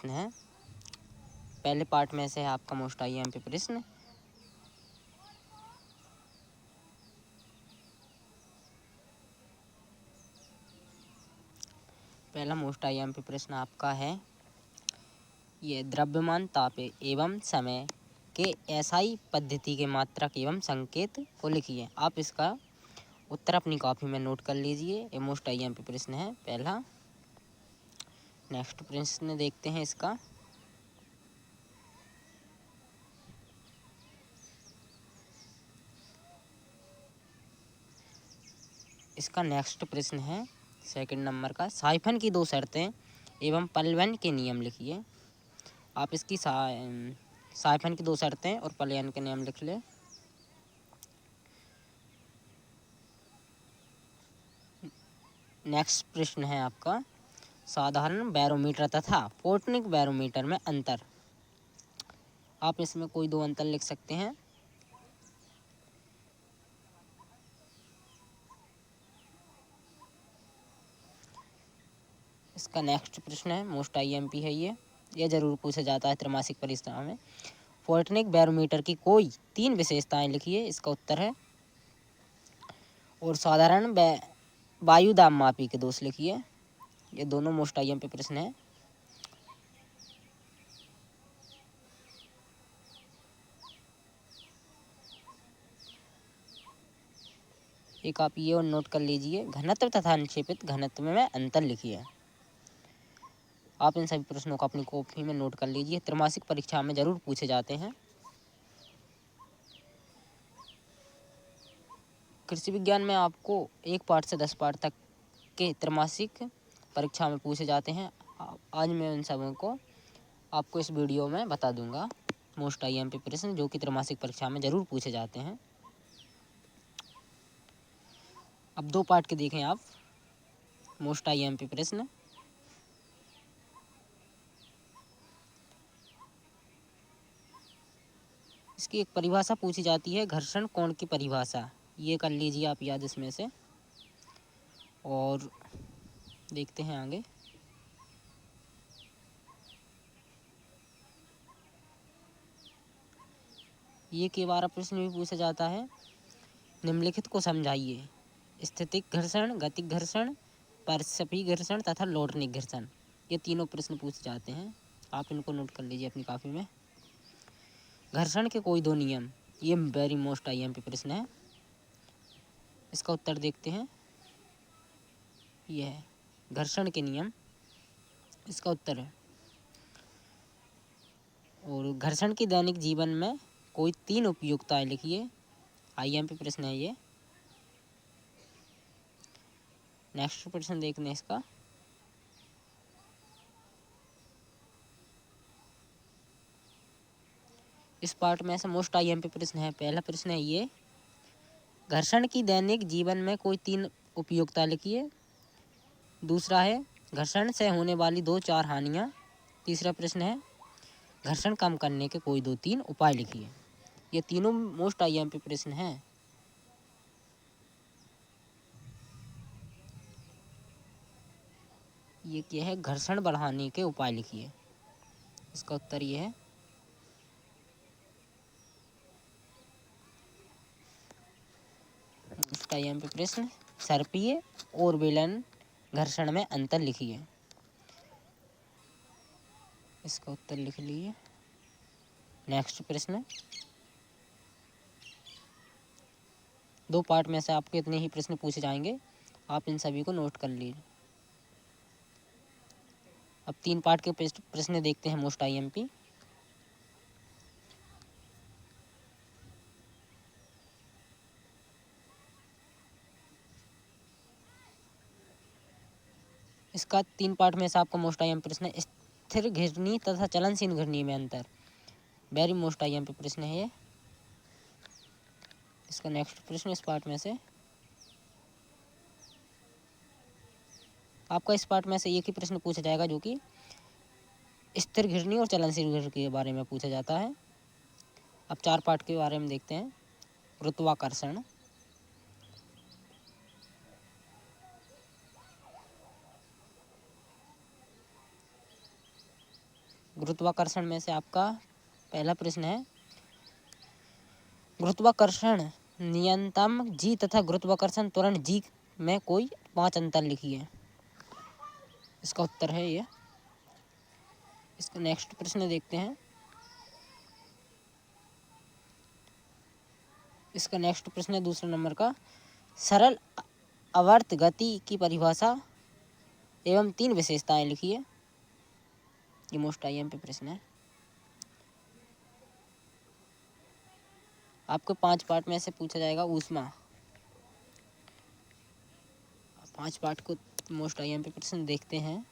प्रश्न है। पहले पार्ट में से है आपका मोस्ट आईएमपी प्रश्न। पहला मोस्ट आईएमपी प्रश्न आपका है, ये द्रव्यमान ताप एवं समय के एसआई पद्धति के मात्रक एवं संकेत को लिखिए। आप इसका उत्तर अपनी कॉपी में नोट कर लीजिए। ये मोस्ट आईएमपी प्रश्न है पहला। नेक्स्ट प्रश्न देखते हैं इसका। इसका नेक्स्ट प्रश्न है सेकंड नंबर का, साइफन की दो शर्तें एवं पलयन के नियम लिखिए। आप इसकी साइफन की दो शर्तें और पलयन के नियम लिख ले। नेक्स्ट प्रश्न है आपका, साधारण बैरोमीटर तथा फोटोनिक बैरोमीटर में अंतर। आप इसमें कोई दो अंतर लिख सकते हैं। इसका नेक्स्ट प्रश्न है, मोस्ट आईएमपी है ये जरूर पूछा जाता है त्रैमासिक परीक्षा में। फोटोनिक बैरोमीटर की कोई तीन विशेषताएं लिखिए। इसका उत्तर है, और साधारण वायु दाब मापी के दोष लिखिए। ये दोनों मोस्ट आईएमपी प्रश्न है। एक आप ये और नोट कर लीजिए, घनत्व तथा अनुक्षेपित घनत्व में अंतर लिखिए। आप इन सभी प्रश्नों को अपनी कॉपी में नोट कर लीजिए, त्रैमासिक परीक्षा में जरूर पूछे जाते हैं। कृषि विज्ञान में आपको 1 पार्ट से 10 पार्ट तक के त्रैमासिक परीक्षा में पूछे जाते हैं। आज मैं उन सबों को आपको इस वीडियो में बता दूंगा, मोस्ट आईएमपी प्रश्न जो कि त्रैमासिक परीक्षा में जरूर पूछे जाते हैं। अब 2 पार्ट के देखें आप मोस्ट आईएमपी प्रश्न। इसकी एक परिभाषा पूछी जाती है, घर्षण कोण की परिभाषा। ये कर लीजिए आप याद इसमें से, और देखते हैं आगे। ये के बारह प्रश्न भी पूछा जाता है, निम्नलिखित को समझाइए। स्थितिक घर्षण, गतिक घर्षण, पारस्परिक घर्षण तथा लोडनिक घर्षण, ये तीनों प्रश्न पूछे जाते हैं। आप इनको नोट कर लीजिए अपनी कॉपी में। घर्षण के कोई दो नियम, ये वेरी मोस्ट आईएमपी प्रश्न है। इसका उत्तर देखते हैं। यह है घर्षण के नियम, इसका उत्तर है। और घर्षण की दैनिक जीवन में कोई तीन उपयुक्तताएं लिखिए। आईएमपी प्रश्न है ये। नेक्स्ट प्रश्न देखने इसका। इस पार्ट में से मोस्ट आईएमपी प्रश्न है। पहला प्रश्न है ये, घर्षण की दैनिक जीवन में कोई तीन उपयुक्तता लिखिए। दूसरा है, घर्षण से होने वाली 2-4 हानियाँ। तीसरा प्रश्न है, घर्षण कम करने के कोई 2-3 उपाय लिखिए। ये तीनों मोस्ट आईएमपी प्रश्न हैं। ये क्या है, घर्षण बढ़ाने के उपाय लिखिए। इसका उत्तर ये है। मोस्ट आईएमपी प्रश्न, सर्पीय और बेलन घर्षण में अंतर लिखिए। इसका उत्तर लिख लीजिए। नेक्स्ट प्रश्न, 2 पार्ट में से आपको इतने ही प्रश्न पूछे जाएंगे। आप इन सभी को नोट कर लीजिए। अब 3 पार्ट के प्रश्न देखते हैं मोस्ट आईएमपी। इसका 3 पार्ट में से आपका मोस्ट आईएमपी प्रश्न है, स्थिर घिरनी तथा चलनशील घिरनी में अंतर। वेरी मोस्ट आईएमपी प्रश्न है ये। इसका नेक्स्ट प्रश्न इस पार्ट में से, आपका इस पार्ट में से एक ही प्रश्न पूछा जाएगा जो कि स्थिर घिरनी और चलनशील घिरनी के बारे में पूछा जाता है। अब 4 पार्ट के बारे में देखते हैं। गुरुत्वाकर्षण, गुरुत्वाकर्षण में से आपका पहला प्रश्न है, गुरुत्वाकर्षण नियंत्रण जी तथा गुरुत्वाकर्षण त्वरण जी में कोई 5 अंतर लिखिए। इसका उत्तर है ये। इसका नेक्स्ट प्रश्न देखते हैं। इसका नेक्स्ट प्रश्न है दूसरे नंबर का, सरल आवर्त गति की परिभाषा एवं 3 विशेषताएं लिखिए। ये मोस्ट आईएमपी प्रश्न है। आपको 5 पार्ट में से पूछा जाएगा ऊष्मा। 5 पार्ट को मोस्ट आईएमपी प्रश्न देखते हैं।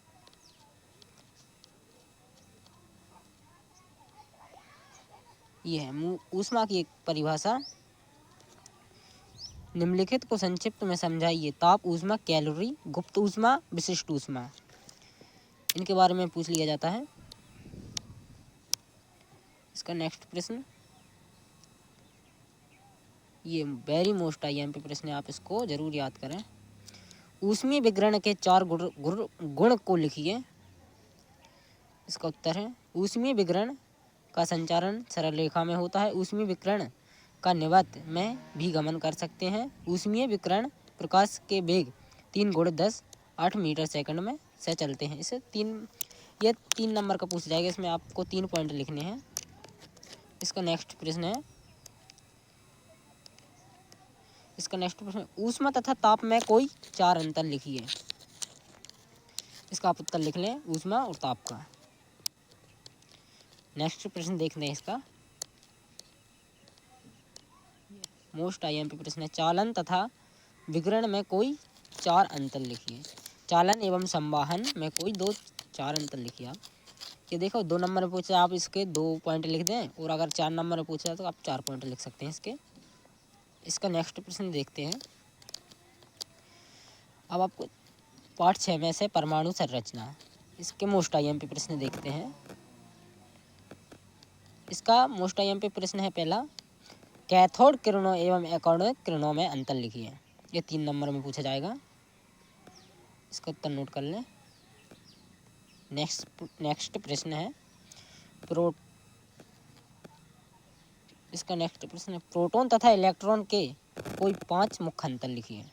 ये है ऊष्मा की एक परिभाषा, निम्नलिखित को संक्षिप्त में समझाइए। ताप ऊष्मा, कैलोरी, गुप्त ऊष्मा, विशिष्ट ऊष्मा, इनके बारे में पूछ लिया जाता है। इसका नेक्स्ट प्रश्न, ये वेरी मोस्ट आईएमपी प्रश्न है, आप इसको जरूर याद करें। ऊष्मीय विकिरण के 4 गुण को लिखिए। इसका उत्तर है, ऊष्मीय विकिरण का संचारण सरल रेखा में होता है। ऊष्मीय विकिरण का निवृत्त में भी गमन कर सकते हैं। ऊष्मीय विकिरण प्रकाश के वेग 3 × 10⁸ मीटर सेकंड में से चलते हैं। इसे 3 नंबर का पूछा जाएगा। इसमें आपको 3 पॉइंट लिखने हैं। इसका नेक्स्ट प्रश्न है, ऊष्मा तथा ताप में कोई 4 अंतर लिखिए। इसका आप उत्तर लिख लें, ऊष्मा और ताप का। नेक्स्ट प्रश्न देखते हैं। इसका मोस्ट आईएमपी प्रश्न है, चालन तथा विकिरण में कोई 4 अंतर लिखिए। चालन एवं संवहन में कोई 4 अंतर लिखिए। आप ये देखो 2 नंबर में पूछा, आप इसके 2 पॉइंट लिख दें, और अगर 4 नंबर में पूछा तो आप 4 पॉइंट लिख सकते हैं इसके। इसका नेक्स्ट प्रश्न देखते हैं। अब आपको पार्ट 6 में से परमाणु संरचना, इसके मोस्ट आईएमपी प्रश्न देखते हैं। इसका मोस्ट आईएमपी प्रश्न है पहला, कैथोड किरणों एवं एनोड किरणों में अंतर लिखिए। ये 3 नंबर में पूछा जाएगा। इसका उत्तर नोट कर लें। नेक्स्ट प्रश्न है इसका नेक्स्ट प्रश्न है, प्रोटॉन तथा इलेक्ट्रॉन के कोई 5 मुख्य अंतर लिखिए।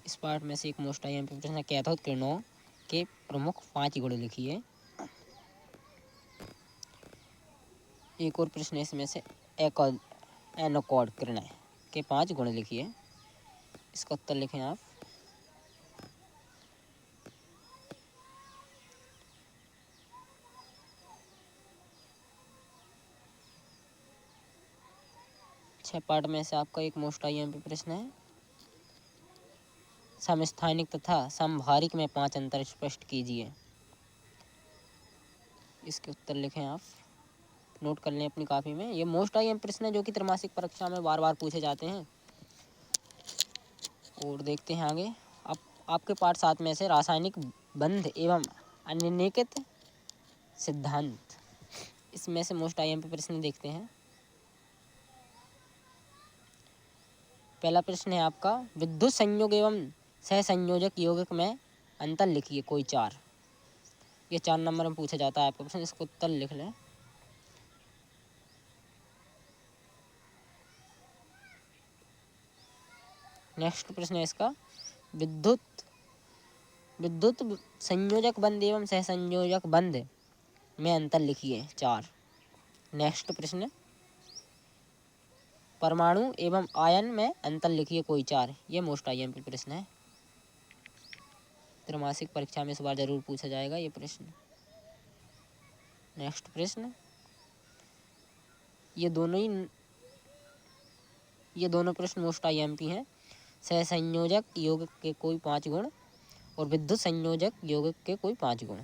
इस पार्ट में से एक मोस्ट आईएमपी प्रश्न है, कैथोड किरणों के प्रमुख 5 गुण लिखिए। एक और प्रश्न है इसमें से, एनोड किरणें के 5 गुण लिखिए। इसका उत्तर लिखें आप। छह पार्ट में से आपका एक मोस्ट आईएमपी प्रश्न है, समस्थानिक तथा समभारिक में 5 अंतर स्पष्ट कीजिए। इसके उत्तर लिखें आप, नोट कर लें अपनी कॉपी में। ये मोस्ट आईएमपी प्रश्न है जो कि त्रैमासिक परीक्षा में बार बार पूछे जाते हैं। और देखते हैं आगे। अब आपके पार्ट 7 में से रासायनिक बंध एवं अनिर्णीकृत सिद्धांत, इसमें से मोस्ट आईएमपी प्रश्न देखते हैं। पहला प्रश्न है आपका, विद्युत संयोग एवं सहसंयोजक यौगिक में अंतर लिखिए कोई 4। ये 4 नंबर में पूछा जाता है आपका प्रश्न। इसको उत्तर लिख लें। नेक्स्ट प्रश्न है इसका, विद्युत संयोजक बंध एवं सहसंयोजक बंध में अंतर लिखिए 4। नेक्स्ट प्रश्न, परमाणु एवं आयन में अंतर लिखिए कोई 4। ये मोस्ट आईएमपी प्रश्न है, त्रैमासिक परीक्षा में इस बार जरूर पूछा जाएगा ये प्रश्न। नेक्स्ट प्रश्न, ये दोनों प्रश्न मोस्ट आईएमपी हैं। सहसंयोजक यौगिक के कोई 5 गुण और विद्युत संयोजक यौगिक के कोई 5 गुण।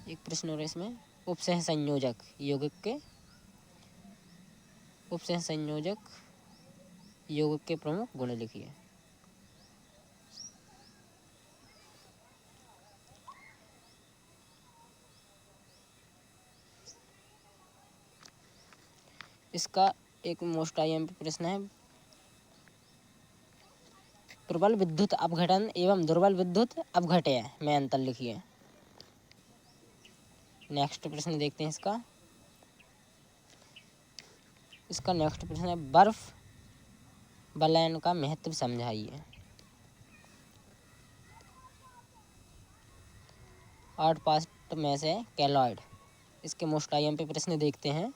एक प्रश्न और इसमें, उपसहसंयोजक यौगिक के प्रमुख गुण लिखिए। इसका एक मोस्ट आईएमपी प्रश्न है, प्रबल विद्युत अपघटन एवं दुर्बल विद्युत अपघटय में अंतर लिखिए। नेक्स्ट प्रश्न देखते हैं इसका नेक्स्ट प्रश्न है बर्फ वलयन का महत्व समझाइए। 8 पार्ट में से कैलॉइड, इसके मोस्ट आईएमपी प्रश्न देखते हैं।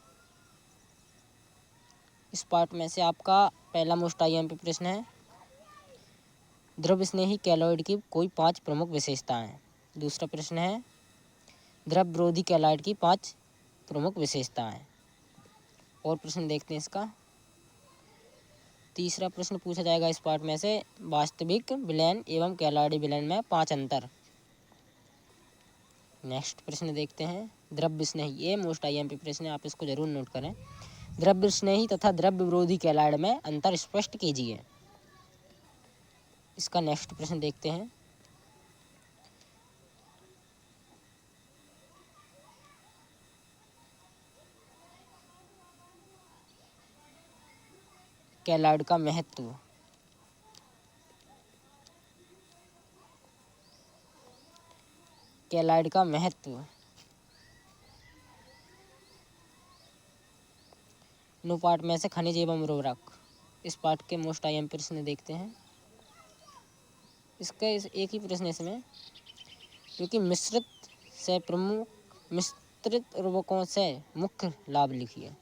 इस पार्ट में से आपका पहला मोस्ट आईएमपी प्रश्न है द्रव स्नेही कैलॉइड की कोई 5 प्रमुख विशेषताएं। दूसरा प्रश्न है द्रव विरोधी कैलॉइड की 5 प्रमुख विशेषताएं। और प्रश्न देखते हैं इसका। तीसरा प्रश्न पूछा जाएगा इस पार्ट में से वास्तविक विलयन एवं कैलॉइड विलयन में 5 अंतर। नेक्स्ट प्रश्न देखते हैं द्रव्य स्नेही, ये मोस्ट आईएमपी प्रश्न है, आप इसको जरूर नोट करें। द्रव्य स्नेही तथा द्रव्य विरोधी कैलॉइड में अंतर स्पष्ट कीजिए। इसका नेक्स्ट प्रश्न देखते हैं। कैलॉइड का महत्व। कैलॉइड का महत्व। नो पार्ट में से खनिज एवं उर्वरक, इस पार्ट के मोस्ट आईएमपी प्रश्न देखते हैं। इसका एक ही प्रश्न इसमें, क्योंकि मिश्रित से प्रमुख मिश्रित उर्वरकों से मुख्य लाभ लिखिए।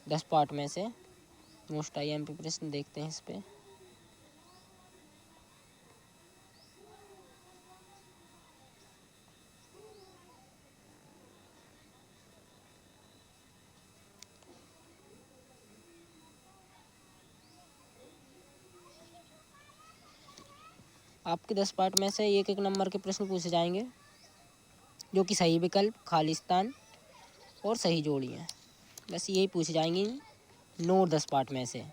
10 पार्ट में से मोस्ट आईएमपी प्रश्न देखते हैं इस पे। आपके 10 पार्ट में से एक एक नंबर के प्रश्न पूछे जाएंगे, जो कि सही विकल्प, खाली स्थान और सही जोड़ी हैं। बस यही पूछे जाएंगी 9 10 पार्ट में से।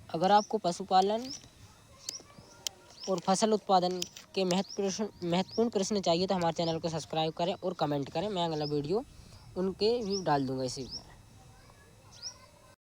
अगर आपको पशुपालन और फसल उत्पादन के महत्वपूर्ण प्रश्न चाहिए तो हमारे चैनल को सब्सक्राइब करें और कमेंट करें। मैं अगला वीडियो उनके भी डाल दूंगा इसी में।